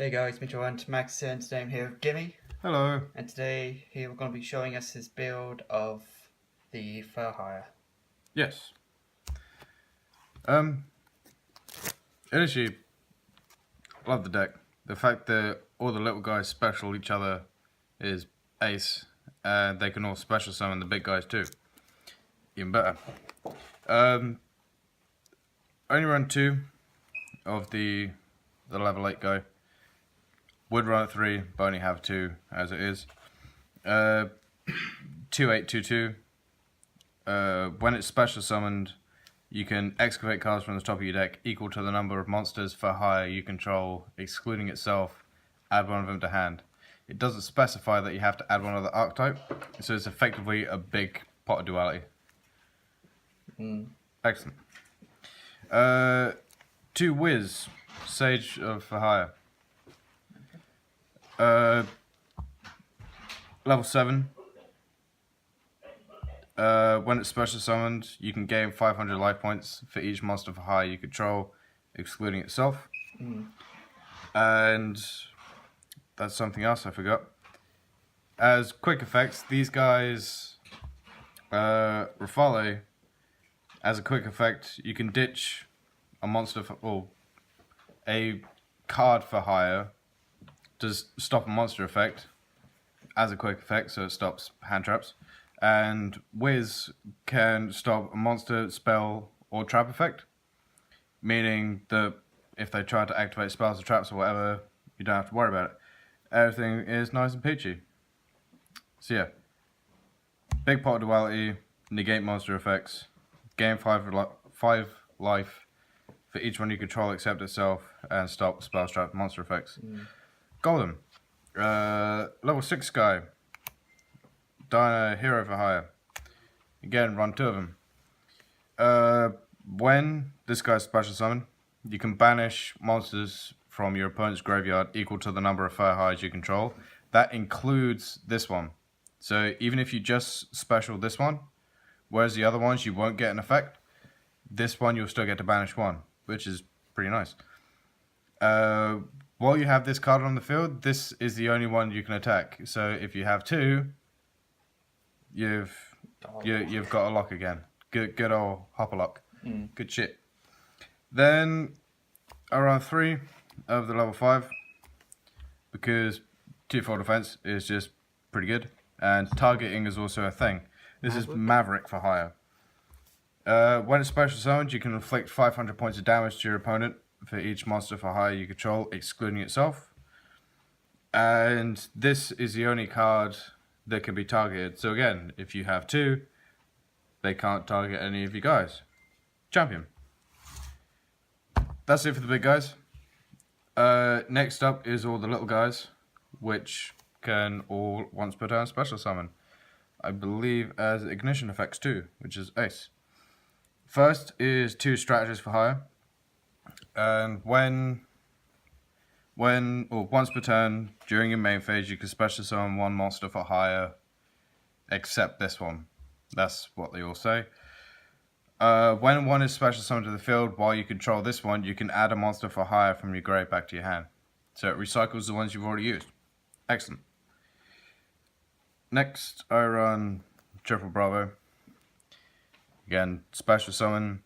Hey guys, Mitchell and Max here, and today I'm here with Gimmy. Hello. And today he will going to be showing us his build of the Fur Hire. Yes. Initially, love the deck. The fact that all the little guys special each other is ace, and they can all special summon the big guys too. Even better. Only run 2 of the level 8 guy. Would run at 3, but only have 2 as it is. 2822. When it's special summoned, you can excavate cards from the top of your deck equal to the number of monsters for hire you control, excluding itself. Add one of them to hand. It doesn't specify that you have to add one other archetype, so it's effectively a big pot of duality. Excellent. 2 Wiz, Sage of Fur Hire. Level 7. When it's special summoned, you can gain 500 life points for each monster for hire you control, excluding itself. And that's something else I forgot. As quick effects, these guys, Rafale, as a quick effect, you can ditch a monster or a card for hire to stop a monster effect as a quick effect, so it stops hand traps. And Wiz can stop a monster, spell, or trap effect, meaning that if they try to activate spells or traps or whatever, you don't have to worry about it. Everything is nice and peachy. So yeah, big pot of duality, negate monster effects, gain 5 life for each one you control except itself, and stop spell, trap, monster effects. Golden. Level 6 guy. Dyna, Heo Fur Hire. Again, run 2 of them. When this guy's special summon, you can banish monsters from your opponent's graveyard equal to the number of Fur Hires you control. That includes this one. So even if you just special this one, whereas the other ones you won't get an effect, this one you'll still get to banish 1, which is pretty nice. While you have this card on the field, this is the only one you can attack. So if you have 2, you've got a lock again. Good old hopper lock. Good shit. Then around 3 of the level 5, because 2-4 defense is just pretty good, and targeting is also a thing. This is Maverick for hire. When it's special summoned, you can inflict 500 points of damage to your opponent for each monster for hire you control, excluding itself. And this is the only card that can be targeted. So again, if you have 2, they can't target any of you guys. Champion. That's it for the big guys. Next up is all the little guys, which can all once per turn special summon. I believe as ignition effects too, which is ace. First is 2 strategists for hire. And once per turn during your main phase, you can special summon 1 monster for hire, except this one. That's what they all say. When one is special summoned to the field, while you control this one, you can add a monster for hire from your grave back to your hand. So it recycles the ones you've already used. Excellent. Next, I run Triple Bravo. Again, special summon.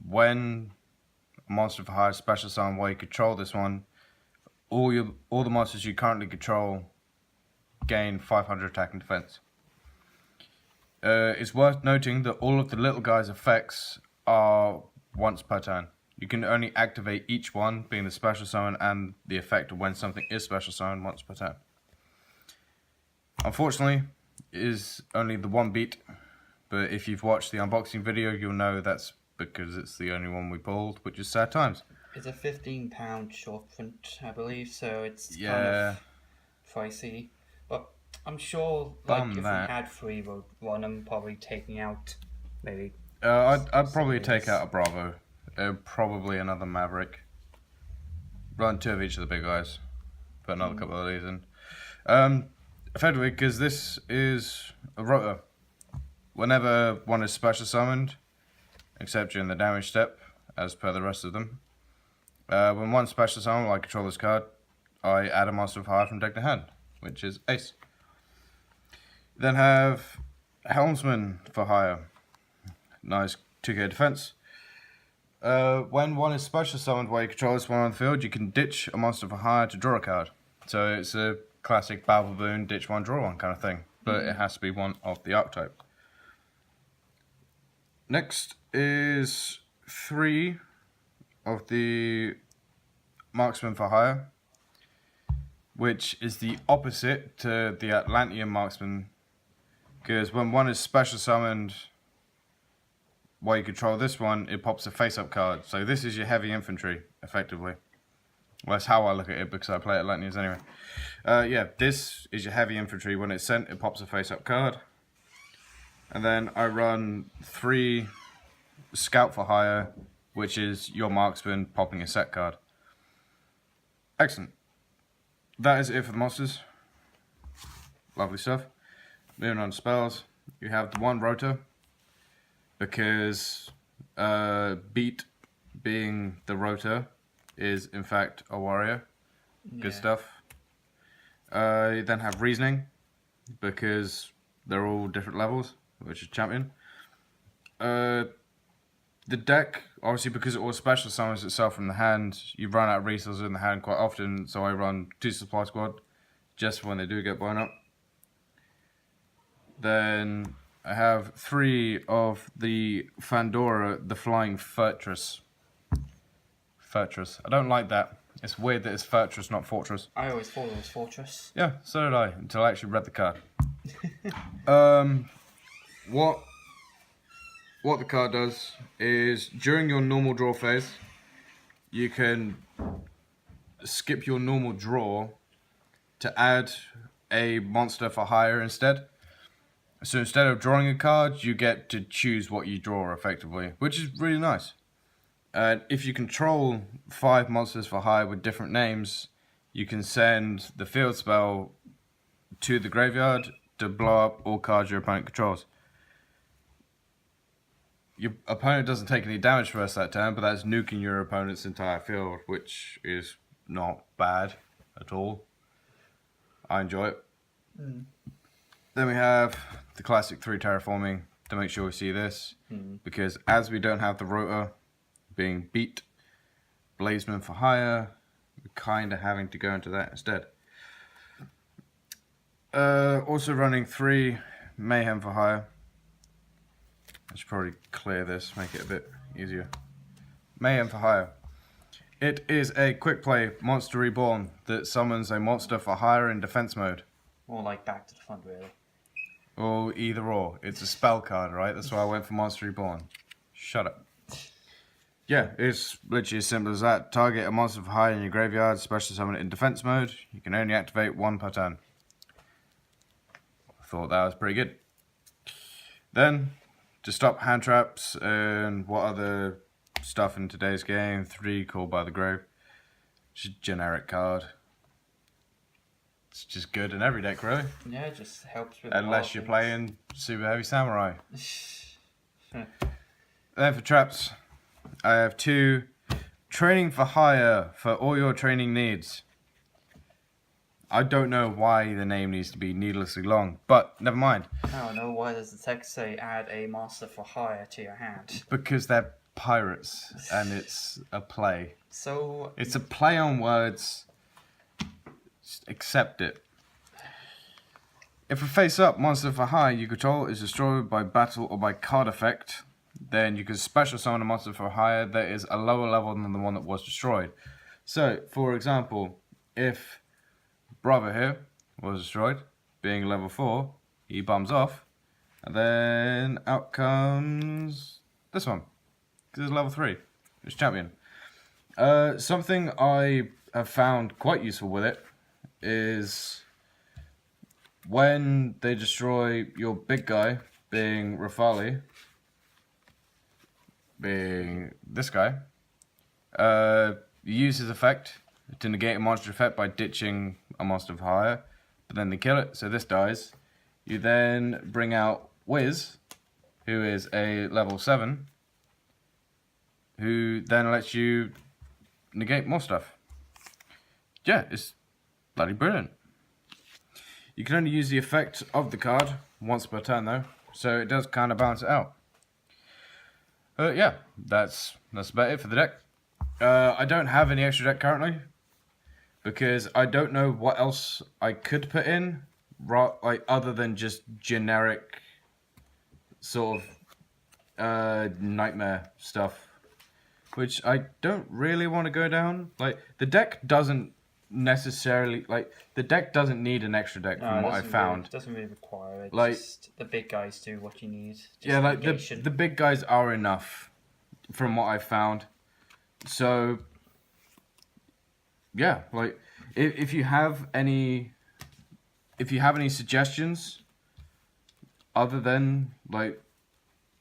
When a monster for hire special summon while you control this one, all the monsters you currently control gain 500 attack and defense. It's worth noting that all of the little guys' effects are once per turn. You can only activate each one, being the special summon and the effect of when something is special summoned, once per turn. Unfortunately, it is only the 1 beat, but if you've watched the unboxing video, you'll know that's because it's the only one we pulled, which is sad times. It's a £15 short print, I believe, so it's kind of pricey. But I'm sure, like, if we had 3, we'd run them, probably taking out maybe. I'd probably take out a Bravo, probably another Maverick. Run 2 of each of the big guys, put another couple of these in. Effectively, because this is a rotor. Whenever one is special summoned, except during the damage step, as per the rest of them, When one special summon, I control this card, I add a monster of hire from deck to hand, which is ace. Then have Helmsman for hire. Nice 2k defense. When one is special summoned while you control this one on the field, you can ditch a monster for hire to draw a card. So it's a classic Battle Boon, ditch one, draw one kind of thing. But it has to be one of the archetype. Next is 3 of the Marksman for hire, which is the opposite to the Atlantean Marksman. Because when one is special summoned while you control this one, it pops a face-up card. So this is your heavy infantry, effectively. Well, that's how I look at it, because I play Atlanteans anyway. Yeah, this is your heavy infantry. When it's sent, it pops a face-up card. And then I run 3 Scout for hire, which is your Marksman popping a set card. Excellent. That is it for the monsters. Lovely stuff. Moving on to spells. You have the 1 rotor, because beat being the rotor is in fact a warrior. Good stuff. You then have reasoning, because they're all different levels, which is champion. The deck, obviously, because it all special summons itself from the hand, you run out of resources in the hand quite often, so I run 2 supply squad just for when they do get blown up. Then I have 3 of the Fandora, the flying Furtress. Furtress. I don't like that. It's weird that it's Furtress, not Fortress. I always thought it was Fortress. Yeah, so did I, until I actually read the card. What the card does is, during your normal draw phase, you can skip your normal draw to add a monster for hire instead. So instead of drawing a card, you get to choose what you draw effectively, which is really nice. If you control 5 monsters for hire with different names, you can send the field spell to the graveyard to blow up all cards your opponent controls. Your opponent doesn't take any damage for us that turn, but that's nuking your opponent's entire field, which is not bad at all. I enjoy it. Then we have the classic 3 terraforming to make sure we see this, because as we don't have the rotor being beat, Bladesman for hire, we're kind of having to go into that instead. Also running 3 Mayhem for hire. I should probably clear this, make it a bit easier. Mayhem for hire. It is a quick play monster reborn that summons a monster for hire in defense mode. More like Back to the Fund, really. Or either or. It's a spell card, right? That's why I went for monster reborn. Shut up. Yeah, it's literally as simple as that. Target a monster for hire in your graveyard, special summon it in defense mode. You can only activate 1 per turn. I thought that was pretty good. Then, to stop hand traps and what other stuff in today's game, 3 Called by the Grave. Just generic card. It's just good in every deck, really. Yeah, it just helps with unless you're playing Super Heavy Samurai. Then for traps, I have 2 Training for Hire for all your training needs. I don't know why the name needs to be needlessly long, but never mind. I don't know, why does the text say add a monster for hire to your hand? Because they're pirates, and it's a play. So... It's a play on words. Just accept it. If a face-up monster for hire you control is destroyed by battle or by card effect, then you can special summon a monster for hire that is a lower level than the one that was destroyed. So, for example, if Brother here was destroyed, being level 4, he bums off, and then out comes this one, because it's level 3, it's champion. Something I have found quite useful with it is when they destroy your big guy, being Rafale, being this guy, you use his effect to negate a monster effect by ditching a monster for hire, but then they kill it, so this dies. You then bring out Wiz, who is a level 7, who then lets you negate more stuff. Yeah, it's bloody brilliant. You can only use the effect of the card once per turn though, so it does kind of balance it out. Yeah, that's about it for the deck. I don't have any extra deck currently because I don't know what else I could put in, like other than just generic sort of nightmare stuff, which I don't really want to go down. Like the deck doesn't necessarily the deck doesn't need an extra deck from what I found. It doesn't really require it. Like just the big guys do what you need. Just yeah, like the big guys are enough from what I found. So yeah, like if you have any suggestions other than like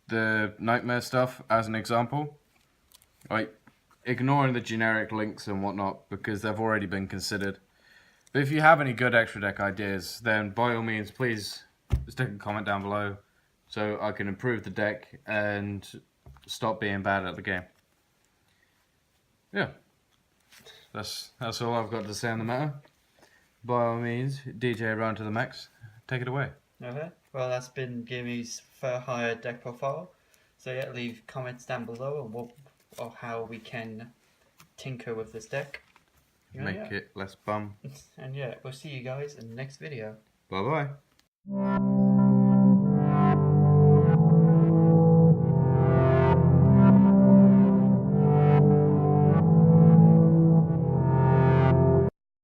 the nightmare stuff as an example, like ignoring the generic links and whatnot because they've already been considered. But if you have any good extra deck ideas, then by all means, please stick a comment down below so I can improve the deck and stop being bad at the game. Yeah, that's all I've got to say on the matter. By all means, DJ Run to the Max, take it away. Okay, well that's been Gimmy's Fur Hire deck profile. So yeah, leave comments down below or how we can tinker with this deck. Make it less bum. And yeah, we'll see you guys in the next video. Bye bye.